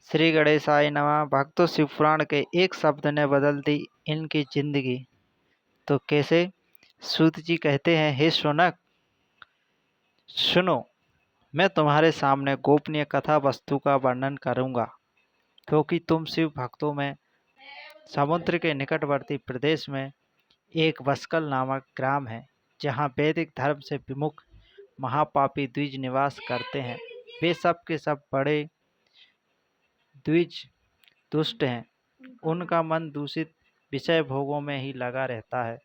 श्री गणेशाय नमः। भक्तों, शिव पुराण के एक शब्द ने बदल दी इनकी जिंदगी। तो कैसे? सूत जी कहते हैं, हे शौनक सुनो, मैं तुम्हारे सामने गोपनीय कथा वस्तु का वर्णन करूंगा, क्योंकि तुम शिव भक्तों में समुद्र के निकटवर्ती प्रदेश में एक वस्कल नामक ग्राम है, जहाँ वैदिक धर्म से विमुख महापापी द्विज निवास करते हैं। वे सब के सब बड़े द्विज दुष्ट हैं। उनका मन दूषित विषय भोगों में ही लगा रहता है।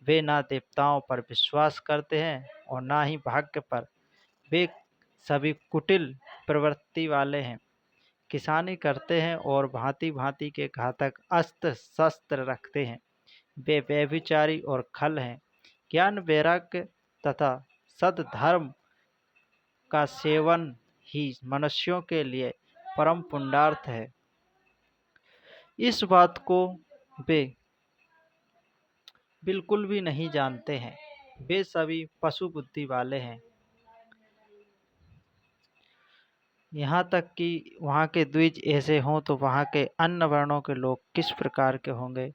वे ना देवताओं पर विश्वास करते हैं और ना ही भाग्य पर। वे सभी कुटिल प्रवृत्ति वाले हैं, किसानी करते हैं और भांति भांति के घातक अस्त्र शस्त्र रखते हैं। वे व्यभिचारी और खल हैं। ज्ञान वैराग्य तथा सद्धर्म का सेवन ही मनुष्यों के लिए परम पुण्यार्थ है। इस बात को वे बिल्कुल भी नहीं जानते हैं। वे सभी पशु बुद्धि वाले हैं। यहाँ तक कि वहाँ के द्विज ऐसे हों तो वहाँ के अन्य वर्णों के लोग किस प्रकार के होंगे?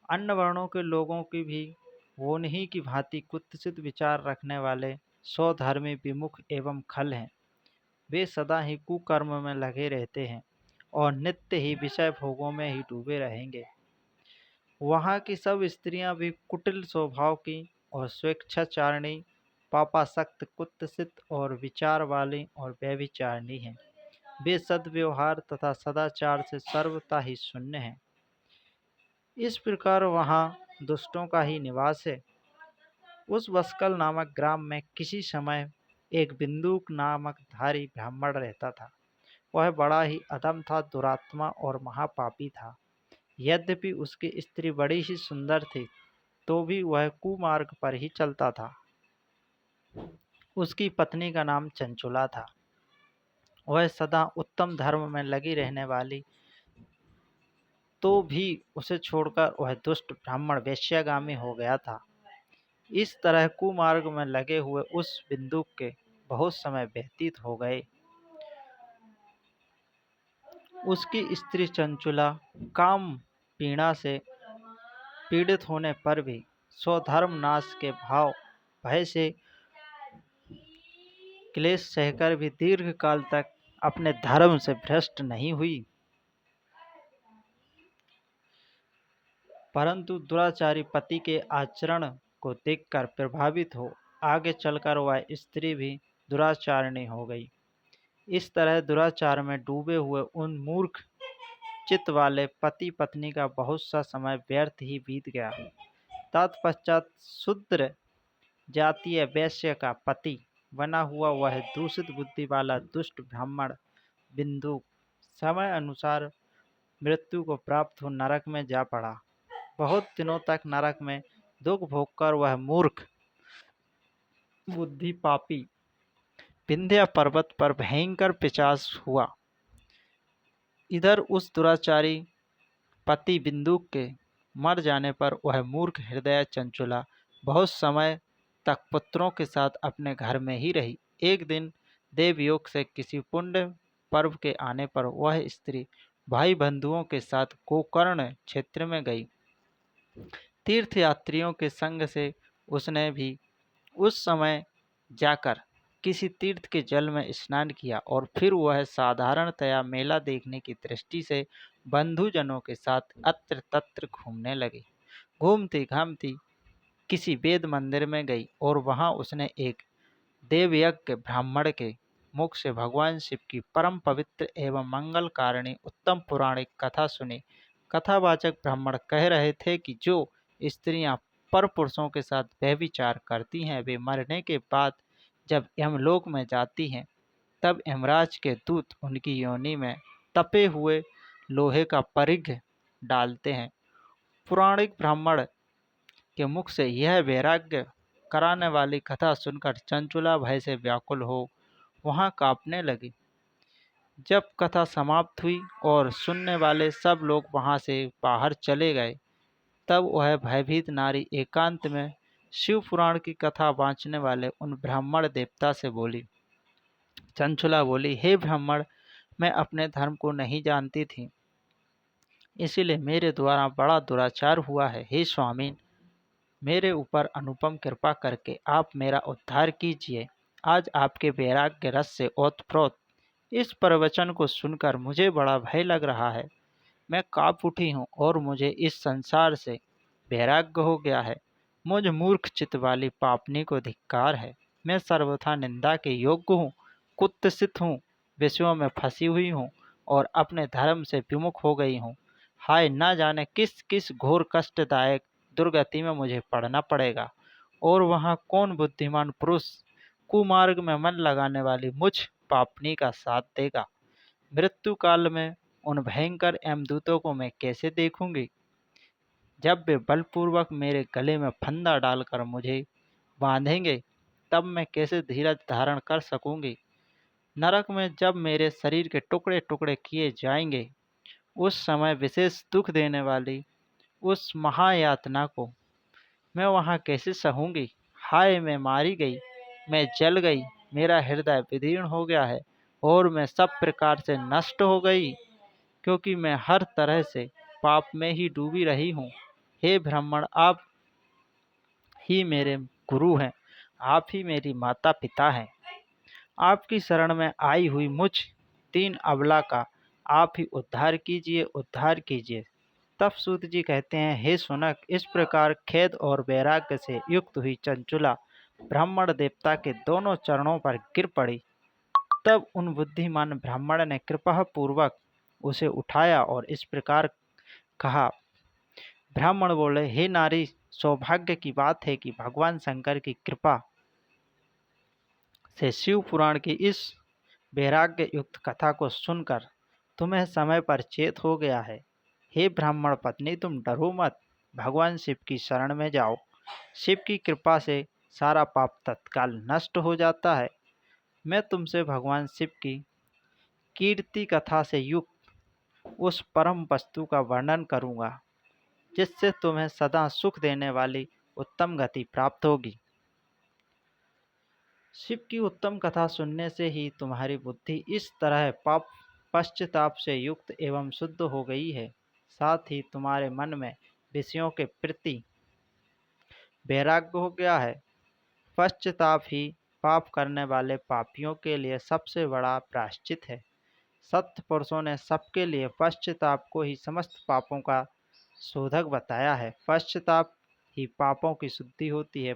अन्य वर्णों के लोगों की भी वो नहीं की भांति कुत्सित विचार रखने वाले स्वधर्मी विमुख एवं खल हैं। वे सदा ही कुकर्म में लगे रहते हैं और नित्य ही विषय भोगों में ही डूबे रहेंगे। वहाँ की सब स्त्रियां भी कुटिल स्वभाव की और स्वेच्छाचारिणी, पापासक्त, कुत्सित और विचार वाली और व्यभिचारिणी हैं। वे सद्व्यवहार तथा सदाचार से सर्वथा ही शून्य हैं। इस प्रकार वहाँ दुष्टों का ही निवास है। उस वस्कल नामक ग्राम में किसी समय एक बिंदुक नामक धारी ब्राह्मण रहता था। वह बड़ा ही अधम था, दुरात्मा और महापापी था। यद्यपि उसकी स्त्री बड़ी ही सुंदर थी, तो भी वह कुमार्ग पर ही चलता था। उसकी पत्नी का नाम चंचुला था। वह सदा उत्तम धर्म में लगी रहने वाली, तो भी उसे छोड़कर वह दुष्ट ब्राह्मण वेश्यागामी हो गया था। इस तरह कुमार्ग में लगे हुए उस बिंदुक के बहुत समय व्यतीत हो गए। उसकी स्त्री चंचुला काम पीड़ा से पीड़ित होने पर भी स्वधर्म नाश के भाव भय से क्लेश सहकर भी दीर्घ काल तक अपने धर्म से भ्रष्ट नहीं हुई, परंतु दुराचारी पति के आचरण को देखकर प्रभावित हो आगे चलकर वह स्त्री भी दुराचारिणी हो गई। इस तरह दुराचार में डूबे हुए उन मूर्ख चित्त वाले पति पत्नी का बहुत सा समय व्यर्थ ही बीत गया। तत्पश्चात शूद्र जातीय वैश्य का पति बना हुआ वह दूषित बुद्धि वाला दुष्ट ब्राह्मण बिंदु समय अनुसार मृत्यु को प्राप्त हो नरक में जा पड़ा। बहुत दिनों तक नरक में दुख भोगकर वह मूर्ख बुद्धि पापी विंध्या पर्वत पर भयंकर पिशाच हुआ। इधर उस दुराचारी पति बिंदुक के मर जाने पर वह मूर्ख हृदय चंचुला बहुत समय तक पुत्रों के साथ अपने घर में ही रही। एक दिन देवयोग से किसी पुण्य पर्व के आने पर वह स्त्री भाई बंधुओं के साथ गोकर्ण क्षेत्र में गई। तीर्थयात्रियों के संग से उसने भी उस समय जाकर किसी तीर्थ के जल में स्नान किया और फिर वह साधारणतया मेला देखने की दृष्टि से बंधुजनों के साथ अत्र तत्र घूमने लगी। घूमती घामती किसी वेद मंदिर में गई और वहां उसने एक देवयज्ञ ब्राह्मण के मुख से भगवान शिव की परम पवित्र एवं मंगल कारिणी उत्तम पौराणिक कथा सुनी। कथावाचक ब्राह्मण कह रहे थे कि जो स्त्रियां पर पुरुषों के साथ व्यभिचार करती हैं, वे मरने के बाद जब यमलोक में जाती हैं, तब यमराज के दूत उनकी योनि में तपे हुए लोहे का परिघ डालते हैं। पुराणिक ब्राह्मण के मुख से यह वैराग्य कराने वाली कथा सुनकर चंचुला भय से व्याकुल हो वहां कांपने लगी। जब कथा समाप्त हुई और सुनने वाले सब लोग वहां से बाहर चले गए, तब वह भयभीत नारी एकांत में शिव पुराण की कथा बाँचने वाले उन ब्राह्मण देवता से बोली। चंचुला बोली, हे ब्राह्मण, मैं अपने धर्म को नहीं जानती थी, इसीलिए मेरे द्वारा बड़ा दुराचार हुआ है। हे स्वामी, मेरे ऊपर अनुपम कृपा करके आप मेरा उद्धार कीजिए। आज आपके वैराग्य रस से ओतप्रोत इस प्रवचन को सुनकर मुझे बड़ा भय लग रहा है। मैं काँप उठी हूँ और मुझे इस संसार से वैराग्य हो गया है। मुझ मूर्ख चित्त वाली पापनी को धिक्कार है। मैं सर्वथा निंदा के योग्य हूँ, कुत्सित हूँ, विषयों में फंसी हुई हूँ और अपने धर्म से विमुख हो गई हूँ। हाय, न जाने किस किस घोर कष्टदायक दुर्गति में मुझे पड़ना पड़ेगा, और वहाँ कौन बुद्धिमान पुरुष कुमार्ग में मन लगाने वाली मुझ पापनी का साथ देगा। मृत्यु काल में उन भयंकर यमदूतों को मैं कैसे देखूंगी, जब वे बलपूर्वक मेरे गले में फंदा डालकर मुझे बांधेंगे, तब मैं कैसे धीरज धारण कर सकूंगी। नरक में जब मेरे शरीर के टुकड़े टुकड़े किए जाएंगे, उस समय विशेष दुख देने वाली उस महायातना को मैं वहाँ कैसे सहूंगी। हाय, मैं मारी गई, मैं जल गई, मेरा हृदय विदीर्ण हो गया है और मैं सब प्रकार से नष्ट हो गई, क्योंकि मैं हर तरह से पाप में ही डूबी रही हूँ। हे ब्राह्मण, आप ही मेरे गुरु हैं, आप ही मेरी माता पिता हैं। आपकी शरण में आई हुई मुझ तीन अबला का आप ही उद्धार कीजिए, उद्धार कीजिए। तब सूत जी कहते हैं, हे सुनक, इस प्रकार खेद और वैराग्य से युक्त हुई चंचुला ब्राह्मण देवता के दोनों चरणों पर गिर पड़ी। तब उन बुद्धिमान ब्राह्मण ने कृपा पूर्वक उसे उठाया और इस प्रकार कहा। ब्राह्मण बोले, हे नारी, सौभाग्य की बात है कि भगवान शंकर की कृपा से शिव पुराण की इस वैराग्य युक्त कथा को सुनकर तुम्हें समय पर चेत हो गया है। हे ब्राह्मण पत्नी, तुम डरो मत, भगवान शिव की शरण में जाओ। शिव की कृपा से सारा पाप तत्काल नष्ट हो जाता है। मैं तुमसे भगवान शिव की कीर्ति कथा से युक्त उस परम वस्तु का वर्णन करूंगा, जिससे तुम्हें सदा सुख देने वाली उत्तम गति प्राप्त होगी। शिव की उत्तम कथा सुनने से ही तुम्हारी बुद्धि इस तरह पाप पश्चाताप से युक्त एवं शुद्ध हो गई है। साथ ही तुम्हारे मन में विषयों के प्रति वैराग्य हो गया है। पश्चाताप ही पाप करने वाले पापियों के लिए सबसे बड़ा प्रायश्चित है। सत्य पुरुषों ने सबके लिए पश्चाताप को ही समस्त पापों का शोधक बताया है। पश्चाताप ही पापों की शुद्धि होती है।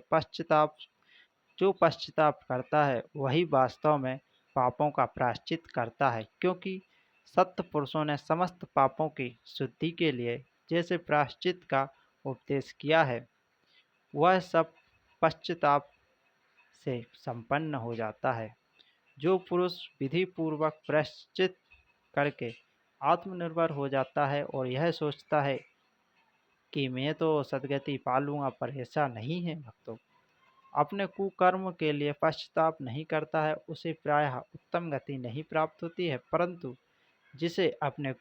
जो पश्चाताप करता है वही वास्तव में पापों का प्रायश्चित करता है, क्योंकि सत्य पुरुषों ने समस्त पापों की शुद्धि के लिए जैसे प्रायश्चित का उपदेश किया है, वह सब पश्चाताप से संपन्न हो जाता है। जो पुरुष विधि पूर्वक प्रायश्चित करके आत्मनिर्भर हो जाता है और यह सोचता है कि मैं तो सदगति पालूंगा, पर ऐसा नहीं है भक्तों। अपने कुकर्म के लिए पश्चाताप नहीं करता है, उसे प्रायः उत्तम गति नहीं प्राप्त होती है, परंतु जिसे अपने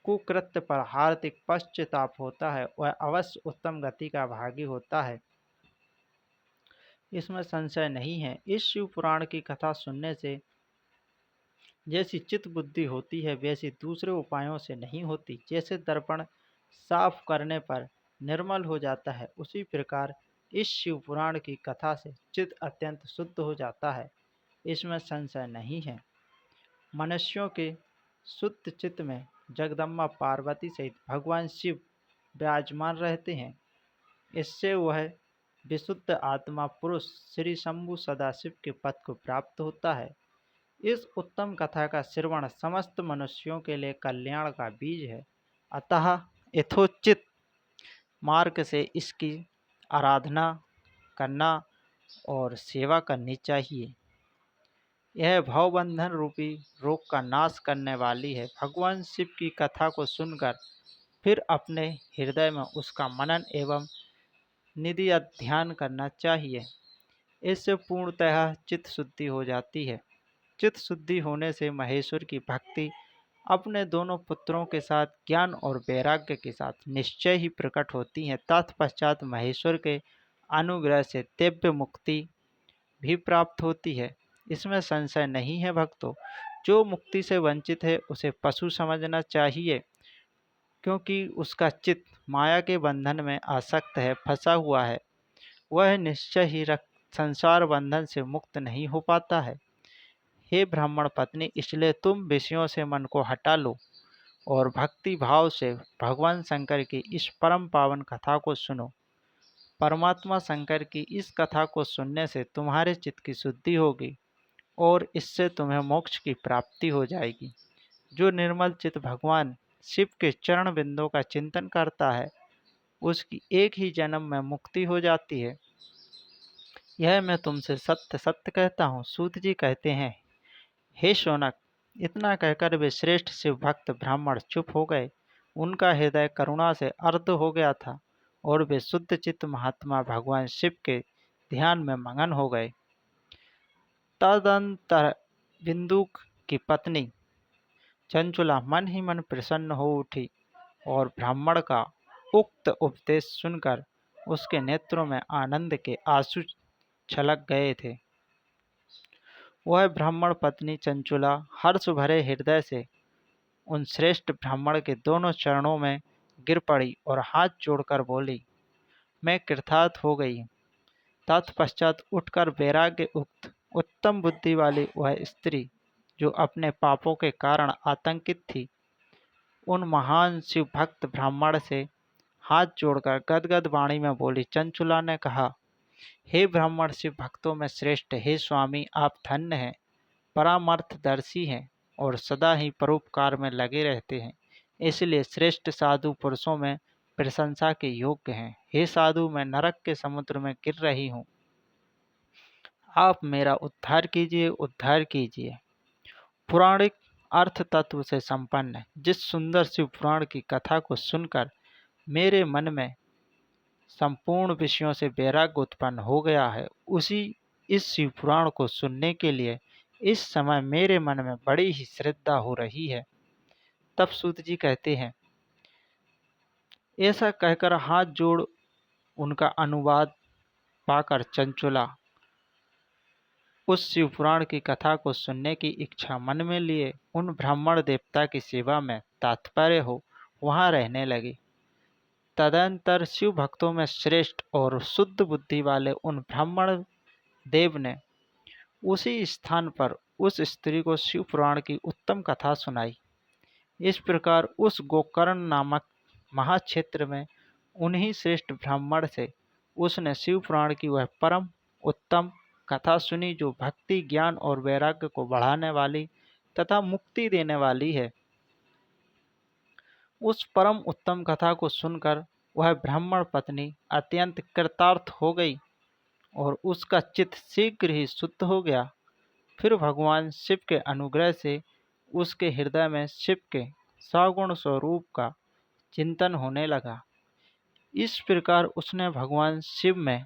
कुकृत्य पर हार्दिक पश्चाताप होता है, वह अवश्य उत्तम गति का भागी होता है। इसमें संशय नहीं है। इस शिव पुराण की कथा सुनने से जैसी चित्त बुद्धि होती है, वैसी दूसरे उपायों से नहीं होती। जैसे दर्पण साफ करने पर निर्मल हो जाता है, उसी प्रकार इस शिव पुराण की कथा से चित्त अत्यंत शुद्ध हो जाता है। इसमें संशय नहीं है। मनुष्यों के शुद्ध चित्त में जगदम्बा पार्वती सहित भगवान शिव विराजमान रहते हैं। इससे वह विशुद्ध आत्मा पुरुष श्री शंभु सदाशिव के पद को प्राप्त होता है। इस उत्तम कथा का श्रवण समस्त मनुष्यों के लिए कल्याण का बीज है। अतः यथोचित मार्ग से इसकी आराधना करना और सेवा करनी चाहिए। यह भवबंधन रूपी रोग का नाश करने वाली है। भगवान शिव की कथा को सुनकर फिर अपने हृदय में उसका मनन एवं निधि ध्यान करना चाहिए। इससे पूर्णतः चित्त शुद्धि हो जाती है। चित्त शुद्धि होने से महेश्वर की भक्ति अपने दोनों पुत्रों के साथ ज्ञान और वैराग्य के साथ निश्चय ही प्रकट होती है। तत्पश्चात महेश्वर के अनुग्रह से दिव्य मुक्ति भी प्राप्त होती है। इसमें संशय नहीं है भक्तों। जो मुक्ति से वंचित है उसे पशु समझना चाहिए, क्योंकि उसका चित्त माया के बंधन में आसक्त है, फंसा हुआ है। वह निश्चय ही संसार बंधन से मुक्त नहीं हो पाता है। हे ब्राह्मण पत्नी, इसलिए तुम विषयों से मन को हटा लो और भक्ति भाव से भगवान शंकर की इस परम पावन कथा को सुनो। परमात्मा शंकर की इस कथा को सुनने से तुम्हारे चित्त की शुद्धि होगी और इससे तुम्हें मोक्ष की प्राप्ति हो जाएगी। जो निर्मल चित्त भगवान शिव के चरण बिंदों का चिंतन करता है, उसकी एक ही जन्म में मुक्ति हो जाती है। यह मैं तुमसे सत्य सत्य कहता हूँ। सूत जी कहते हैं, हे शौनक, इतना कहकर वे श्रेष्ठ शिव भक्त ब्राह्मण चुप हो गए। उनका हृदय करुणा से अर्ध हो गया था और वे शुद्ध चित्त महात्मा भगवान शिव के ध्यान में मगन हो गए। तदंतर बिंदुक की पत्नी चंचुला मन ही मन प्रसन्न हो उठी और ब्राह्मण का उक्त उपदेश सुनकर उसके नेत्रों में आनंद के आंसू छलक गए थे। वह ब्राह्मण पत्नी चंचुला हर्ष भरे हृदय से उन श्रेष्ठ ब्राह्मण के दोनों चरणों में गिर पड़ी और हाथ जोड़कर बोली, मैं कृतार्थ हो गई। तत्पश्चात उठकर वैराग्य उक्त उत्तम बुद्धि वाली वह स्त्री, जो अपने पापों के कारण आतंकित थी, उन महान शिव भक्त ब्राह्मण से हाथ जोड़कर गदगद वाणी में बोली। चंचुला ने कहा, हे ब्राह्मण शिव भक्तों में श्रेष्ठ, हे स्वामी, आप धन्य हैं, परामर्थदर्शी हैं और सदा ही परोपकार में लगे रहते हैं, इसलिए श्रेष्ठ साधु पुरुषों में प्रशंसा के योग्य हैं। हे साधु, मैं नरक के समुद्र में गिर रही हूँ, आप मेरा उद्धार कीजिए, उद्धार कीजिए। पुराणिक अर्थ तत्व से संपन्न जिस सुंदर शिव पुराण की कथा को सुनकर मेरे मन में संपूर्ण विषयों से वैराग्य उत्पन्न हो गया है, उसी इस शिव पुराण को सुनने के लिए इस समय मेरे मन में बड़ी ही श्रद्धा हो रही है। तब सूत जी कहते हैं, ऐसा कहकर हाथ जोड़ उनका अनुवाद पाकर चंचुला उस शिव पुराण की कथा को सुनने की इच्छा मन में लिए उन ब्राह्मण देवता की सेवा में तात्पर्य हो वहां रहने लगी। तदंतर शिव भक्तों में श्रेष्ठ और शुद्ध बुद्धि वाले उन ब्राह्मण देव ने उसी स्थान पर उस स्त्री को शिव पुराण की उत्तम कथा सुनाई। इस प्रकार उस गोकर्ण नामक महाक्षेत्र में उन्हीं श्रेष्ठ ब्राह्मण से उसने शिव पुराण की वह परम उत्तम कथा सुनी, जो भक्ति, ज्ञान और वैराग्य को बढ़ाने वाली तथा मुक्ति देने वाली है। उस परम उत्तम कथा को सुनकर वह ब्राह्मण पत्नी अत्यंत कृतार्थ हो गई और उसका चित्त शीघ्र ही शुद्ध हो गया। फिर भगवान शिव के अनुग्रह से उसके हृदय में शिव के सगुण स्वरूप का चिंतन होने लगा। इस प्रकार उसने भगवान शिव में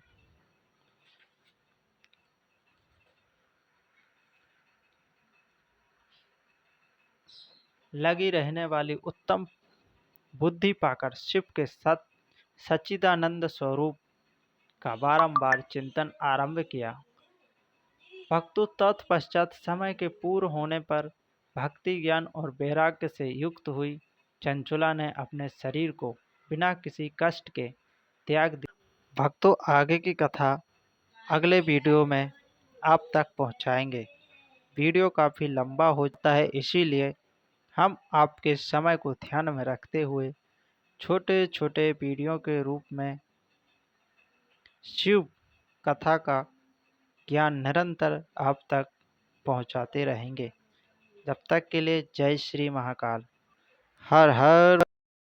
लगी रहने वाली उत्तम बुद्धि पाकर शिव के सच्चिदानंद स्वरूप का बारंबार चिंतन आरंभ किया। भक्तों, तत्पश्चात समय के पूर्ण होने पर भक्ति, ज्ञान और वैराग्य से युक्त हुई चंचुला ने अपने शरीर को बिना किसी कष्ट के त्याग दिया। भक्तों, आगे की कथा अगले वीडियो में आप तक पहुंचाएंगे। वीडियो काफ़ी लंबा होता है, इसीलिए हम आपके समय को ध्यान में रखते हुए छोटे छोटे वीडियो के रूप में शिव कथा का ज्ञान निरंतर आप तक पहुंचाते रहेंगे। जब तक के लिए जय श्री महाकाल। हर हर